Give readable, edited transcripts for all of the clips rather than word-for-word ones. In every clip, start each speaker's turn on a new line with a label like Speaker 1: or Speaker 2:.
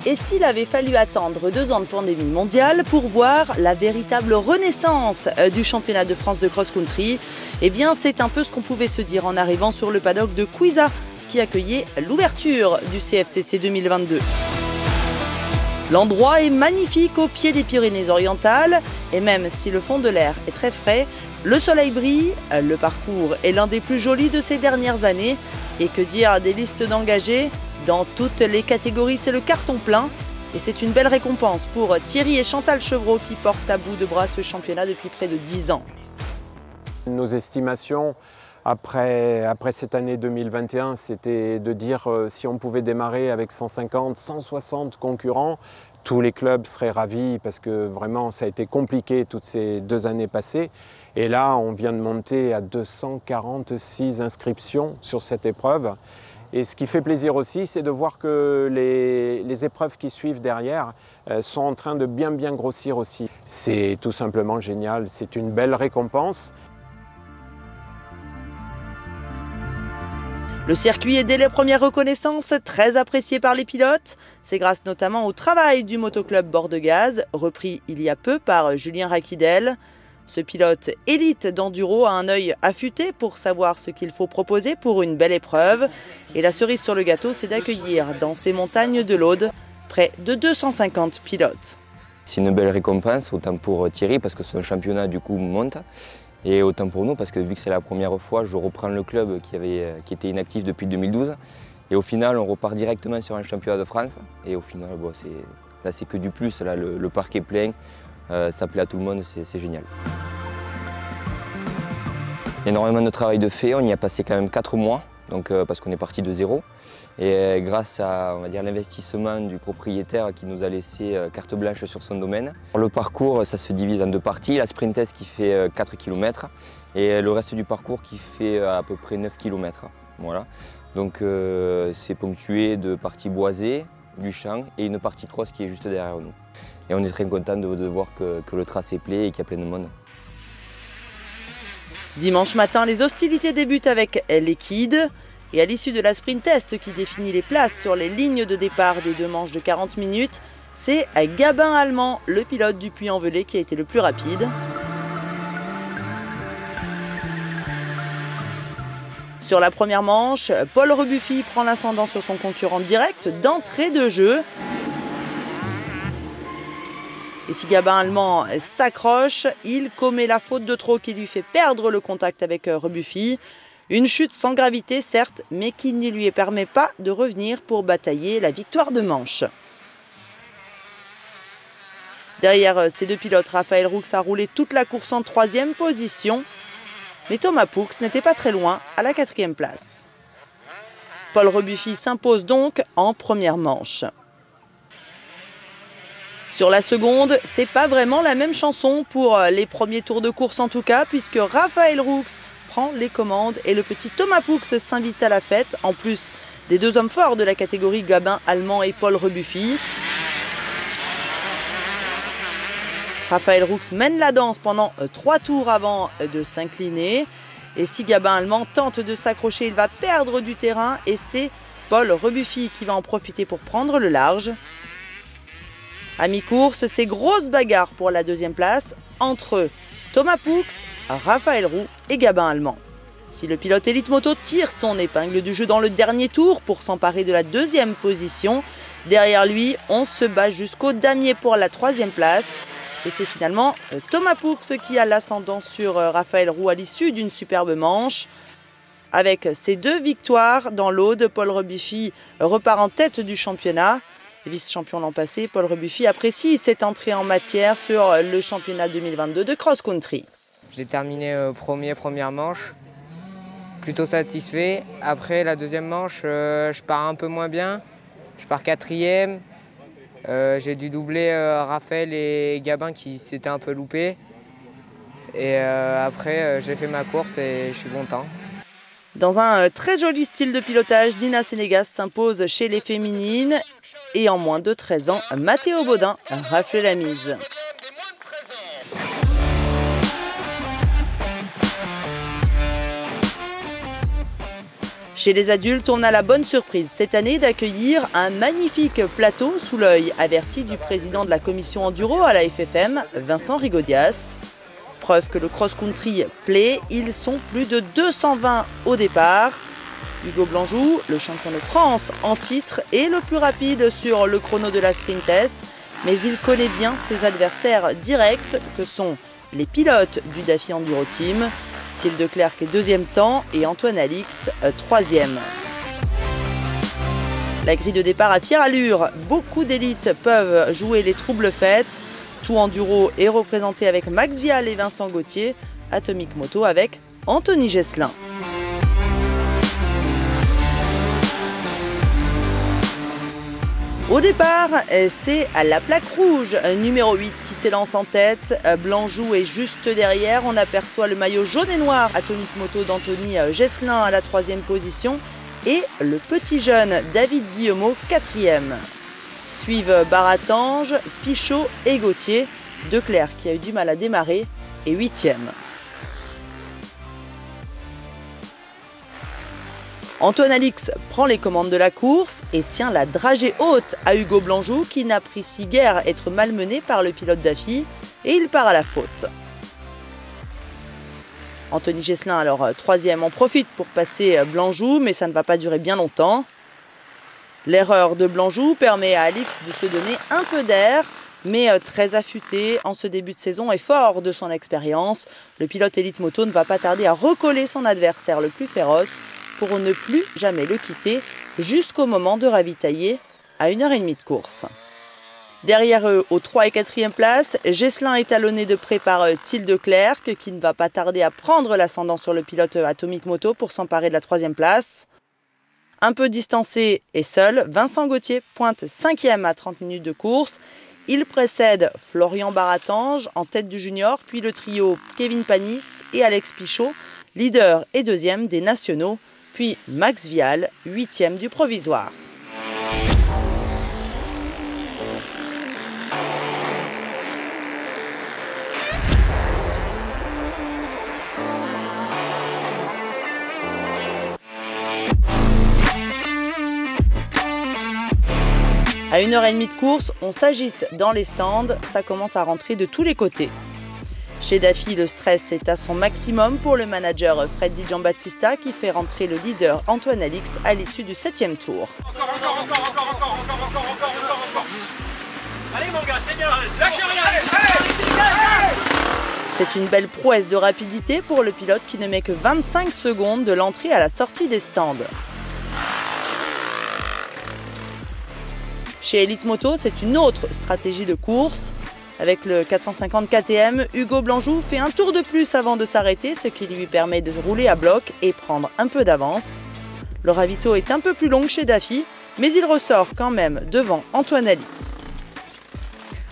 Speaker 1: Et s'il avait fallu attendre 2 ans de pandémie mondiale pour voir la véritable renaissance du championnat de France de cross-country, eh bien c'est un peu ce qu'on pouvait se dire en arrivant sur le paddock de Cuisa qui accueillait l'ouverture du CFCC 2022. L'endroit est magnifique au pied des Pyrénées-Orientales et même si le fond de l'air est très frais, le soleil brille, le parcours est l'un des plus jolis de ces dernières années et que dire des listes d'engagés? Dans toutes les catégories, c'est le carton plein et c'est une belle récompense pour Thierry et Chantal Chevreau qui portent à bout de bras ce championnat depuis près de 10 ans.
Speaker 2: Nos estimations après cette année 2021, c'était de dire si on pouvait démarrer avec 150, 160 concurrents, tous les clubs seraient ravis parce que vraiment ça a été compliqué toutes ces 2 années passées. Et là, on vient de monter à 246 inscriptions sur cette épreuve. Et ce qui fait plaisir aussi, c'est de voir que les épreuves qui suivent derrière sont en train de bien grossir aussi. C'est tout simplement génial, c'est une belle récompense.
Speaker 1: Le circuit est dès les premières reconnaissances très apprécié par les pilotes. C'est grâce notamment au travail du motoclub Bord de Gaz, repris il y a peu par Julien Raquidel. Ce pilote élite d'enduro a un œil affûté pour savoir ce qu'il faut proposer pour une belle épreuve. Et la cerise sur le gâteau, c'est d'accueillir dans ces montagnes de l'Aude près de 250 pilotes.
Speaker 3: C'est une belle récompense, autant pour Thierry parce que son championnat du coup monte, et autant pour nous parce que vu que c'est la première fois, je reprends le club qui était inactif depuis 2012. Et au final, on repart directement sur un championnat de France. Et au final, bon, là c'est que du plus, là, le parc est plein. Ça plaît à tout le monde, c'est génial. Énormément de travail de fait, on y a passé quand même 4 mois, donc, parce qu'on est parti de zéro. Et grâce à l'investissement du propriétaire qui nous a laissé carte blanche sur son domaine. Le parcours, ça se divise en 2 parties, la sprint test qui fait 4 km et le reste du parcours qui fait à peu près 9 km. Voilà. Donc c'est ponctué de parties boisées, du champ et une partie cross qui est juste derrière nous. Et on est très content de voir que le tracé plaît et qu'il y a plein de monde.
Speaker 1: Dimanche matin, les hostilités débutent avec les kids. Et à l'issue de la sprint test qui définit les places sur les lignes de départ des 2 manches de 40 minutes, c'est Gabin Allemand, le pilote du Puy-en-Velay, qui a été le plus rapide. Sur la première manche, Paul Rebuffy prend l'ascendant sur son concurrent direct d'entrée de jeu. Et si Gabin Allemand s'accroche, il commet la faute de trop qui lui fait perdre le contact avec Rebuffy. Une chute sans gravité certes, mais qui ne lui permet pas de revenir pour batailler la victoire de manche. Derrière ces 2 pilotes, Raphaël Roux a roulé toute la course en 3e position. Mais Thomas Poux n'était pas très loin à la 4e place. Paul Rebuffy s'impose donc en première manche. Sur la seconde, c'est pas vraiment la même chanson pour les premiers tours de course en tout cas, puisque Raphaël Roux prend les commandes et le petit Thomas Poux s'invite à la fête, en plus des 2 hommes forts de la catégorie Gabin Allemand et Paul Rebuffy. Raphaël Roux mène la danse pendant 3 tours avant de s'incliner. Et si Gabin Allemand tente de s'accrocher, il va perdre du terrain et c'est Paul Rebuffy qui va en profiter pour prendre le large. À mi-course, c'est grosse bagarre pour la 2e place entre Thomas Poux, Raphaël Roux et Gabin Allemand. Si le pilote Elite Moto tire son épingle du jeu dans le dernier tour pour s'emparer de la 2e position, derrière lui, on se bat jusqu'au damier pour la 3e place. Et c'est finalement Thomas Poux qui a l'ascendant sur Raphaël Roux à l'issue d'une superbe manche. Avec ses 2 victoires dans l'Aude, Paul Rebuffy repart en tête du championnat. Vice-champion l'an passé, Paul Rebuffy apprécie cette entrée en matière sur le championnat 2022 de cross-country.
Speaker 4: J'ai terminé première manche, plutôt satisfait. Après la 2e manche, je pars un peu moins bien. Je pars 4e. J'ai dû doubler Raphaël et Gabin qui s'étaient un peu loupés. Et après, j'ai fait ma course et je suis content.
Speaker 1: Dans un très joli style de pilotage, Nina Sénégas s'impose chez les féminines. Et en moins de 13 ans, Mathéo Baudin rafle la mise. Chez les adultes, on a la bonne surprise cette année d'accueillir un magnifique plateau sous l'œil averti du président de la commission enduro à la FFM, Vincent Rigaudias. Preuve que le cross-country plaît, ils sont plus de 220 au départ. Hugo Blanjou, le champion de France en titre, est le plus rapide sur le chrono de la sprint test, mais il connaît bien ses adversaires directs que sont les pilotes du Daffy Enduro Team. Thiel de Clercq est deuxième temps et Antoine Alix troisième. La grille de départ à fière allure, beaucoup d'élites peuvent jouer les troubles fêtes. Tout Enduro est représenté avec Max Vial et Vincent Gauthier, Atomic Moto avec Anthony Gesselin. Au départ, c'est à la plaque rouge, numéro 8 qui s'élance en tête. Blanjou est juste derrière. On aperçoit le maillot jaune et noir Atomic Moto d'Anthony Gesselin à la 3e position et le petit jeune David Guillemot 4e. Suivent Baratange, Pichot et Gauthier. De Clercq qui a eu du mal à démarrer est 8e. Antoine Alix prend les commandes de la course et tient la dragée haute à Hugo Blanjou qui n'apprécie guère être malmené par le pilote Daffy et il part à la faute. Anthony Gesselin, alors 3e, en profite pour passer Blanjou, mais ça ne va pas durer bien longtemps. L'erreur de Blanjou permet à Alix de se donner un peu d'air, mais très affûté en ce début de saison et fort de son expérience. Le pilote Elite Moto ne va pas tarder à recoller son adversaire le plus féroce pour ne plus jamais le quitter jusqu'au moment de ravitailler à 1h30 de course. Derrière eux, aux 3 et 4e places, Gesselin est talonné de près par Thiel de Clercq qui ne va pas tarder à prendre l'ascendant sur le pilote Atomic Moto pour s'emparer de la 3e place. Un peu distancé et seul, Vincent Gauthier pointe 5e à 30 minutes de course. Il précède Florian Baratange en tête du junior, puis le trio Kevin Panis et Alex Pichot, leader et 2e des nationaux, puis Max Vial, 8e du provisoire. À 1h30 de course, on s'agite dans les stands, ça commence à rentrer de tous les côtés. Chez Daffy, le stress est à son maximum pour le manager Fred Di Giambattista qui fait rentrer le leader Antoine Alix à l'issue du 7e tour.
Speaker 5: Encore. Allez mon gars, c'est bien, lâchez rien.
Speaker 1: C'est une belle prouesse de rapidité pour le pilote qui ne met que 25 secondes de l'entrée à la sortie des stands. Chez Elite Moto, c'est une autre stratégie de course. Avec le 450 KTM, Hugo Blanjou fait un tour de plus avant de s'arrêter, ce qui lui permet de rouler à bloc et prendre un peu d'avance. Le ravito est un peu plus long que chez Daffy, mais il ressort quand même devant Antoine Alix.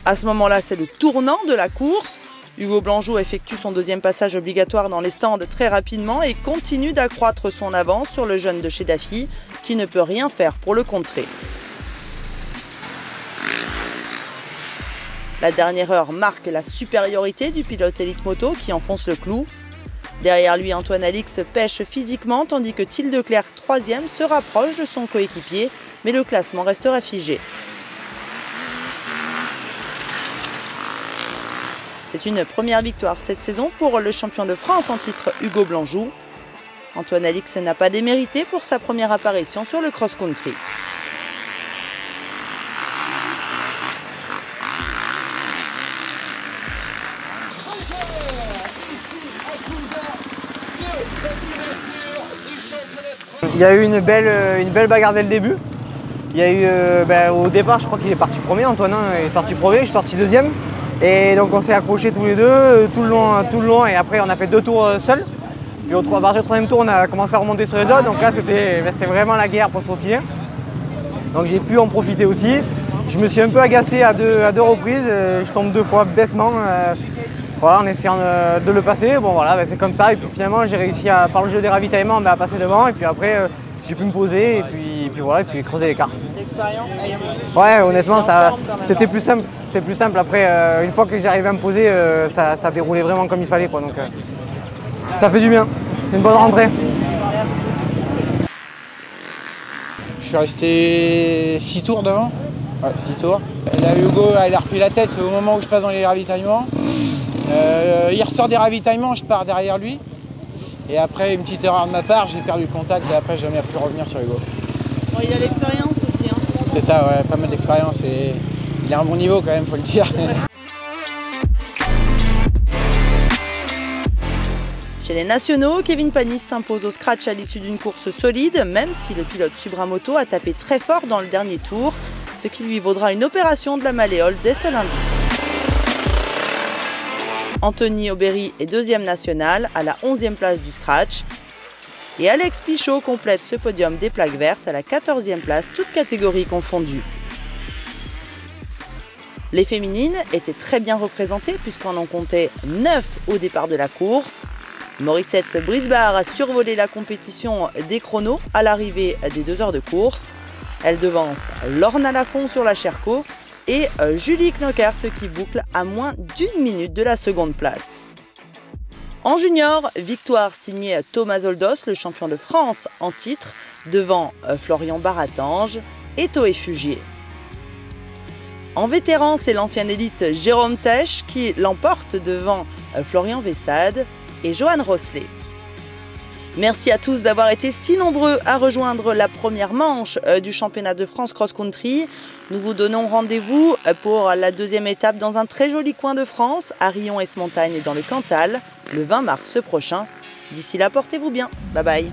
Speaker 1: À ce moment-là, c'est le tournant de la course. Hugo Blanjou effectue son 2e passage obligatoire dans les stands très rapidement et continue d'accroître son avance sur le jeune de chez Daffy, qui ne peut rien faire pour le contrer. La dernière heure marque la supériorité du pilote Elite Moto qui enfonce le clou. Derrière lui, Antoine Alix pêche physiquement tandis que Thiel de Clercq, 3e, se rapproche de son coéquipier, mais le classement restera figé. C'est une première victoire cette saison pour le champion de France en titre Hugo Blanjou. Antoine Alix n'a pas démérité pour sa première apparition sur le cross-country.
Speaker 6: Il y a eu une belle bagarre dès le début. Il y a eu, au départ, je crois qu'il est parti premier, Antoine est sorti premier, je suis sorti 2e. Et donc on s'est accrochés tous les deux, tout le long, et après on a fait 2 tours seuls. Puis à partir du 3e tour, on a commencé à remonter sur les autres, donc là c'était vraiment la guerre pour se faufiler. Donc j'ai pu en profiter aussi. Je me suis un peu agacé à deux reprises, je tombe 2 fois bêtement. Voilà, en essayant de le passer, bon voilà, c'est comme ça. Et puis finalement, j'ai réussi par le jeu des ravitaillements à passer devant. Et puis après, j'ai pu me poser et puis voilà, et puis creuser l'écart.
Speaker 1: L'expérience.
Speaker 6: Ouais, honnêtement, c'était plus simple. C'était plus simple. Après, une fois que j'arrivais à me poser, ça déroulait vraiment comme il fallait, quoi. Donc, ça fait du bien. C'est une bonne rentrée.
Speaker 7: Je suis resté 6 tours devant. Ouais, 6 tours. Là, Hugo, il a repris la tête au moment où je passe dans les ravitaillements. Il ressort des ravitaillements, je pars derrière lui. Et après, une petite erreur de ma part, j'ai perdu le contact et après, j'ai jamais pu revenir sur Hugo.
Speaker 1: Bon, il a l'expérience aussi. Hein.
Speaker 7: C'est ça, ouais, pas mal d'expérience et il a un bon niveau quand même, faut le dire.
Speaker 1: Chez les nationaux, Kevin Panis s'impose au scratch à l'issue d'une course solide, même si le pilote Subramoto a tapé très fort dans le dernier tour, ce qui lui vaudra une opération de la malléole dès ce lundi. Anthony Aubéry est deuxième national à la 11e place du scratch. Et Alex Pichot complète ce podium des plaques vertes à la 14e place, toutes catégories confondues. Les féminines étaient très bien représentées puisqu'on en comptait 9 au départ de la course. Morissette Brisbard a survolé la compétition des chronos à l'arrivée des 2 heures de course. Elle devance Lorna Lafont sur la Sherco et Julie Knockert qui boucle à moins d'1 minute de la seconde place. En junior, victoire signée Thomas Zoldos, le champion de France en titre, devant Florian Baratange et Toé Fugier. En vétéran, c'est l'ancien élite Jérôme Tesch qui l'emporte devant Florian Vessade et Johan Rosselet. Merci à tous d'avoir été si nombreux à rejoindre la première manche du championnat de France cross-country. Nous vous donnons rendez-vous pour la deuxième étape dans un très joli coin de France, à Rion-Esmontagne dans le Cantal, le 20 mars prochain. D'ici là, portez-vous bien. Bye bye.